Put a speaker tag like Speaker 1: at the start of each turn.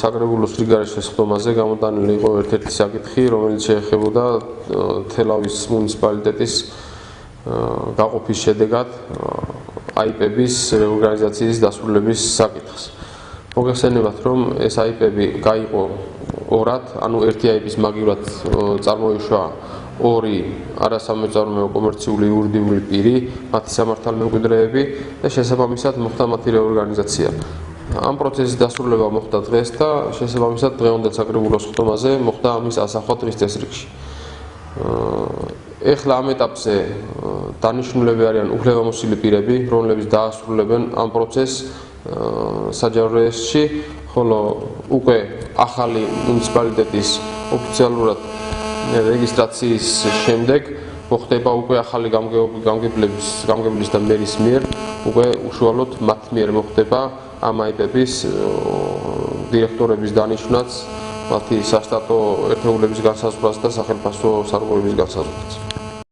Speaker 1: საკრებულოს რიგარის შესხდომაზე გამოტანილი იყო ერთ-ერთი საკითხი, რომელიც შეეხებოდა თელავის მუნიციპალიტეტის გაყოფის შედეგად აიპების რეორგანიზაციის დასრულების საკითხს. მოგეხსენებათ, რომ ეს აიპები გაიყო ორად, ანუ ერთი აიპის მაგივრად წარმოიშვა ორი არასამეწარმეო კომერციული იურიდიული პირი, მათი სამართალმემკვიდრეები და შესაბამისად მოხდა მათი რეორგანიზაცია. ამ პროცესის დასრულება მოხდა დღეს და შესაბამისად დღევანდელ საკრებულოს ხდომაზე მოხდა ამის ასახვა დღის წესრიგში. ეხლა ამ ეტაპზე დანიშნულები არიან უფლებამოსილი პირები, რომლებიც დაასრულებენ ამ პროცესს საჯარო რეესტრში, ხოლო უკვე ახალი მუნიციპალიტეტის ოფიციალურად რეგისტრაციის შემდეგ მოხდება უკვე ახალი გამგებლის და მერის მიერ უკვე უშუალოდ მათ მიერ მოხდება ამ აიპების დირექტორების დანიშვნაც, მათი სასტატო ერთეულების განსაზღვრაც და სახელმწიფო სარგებლობის განსაზღვრაც.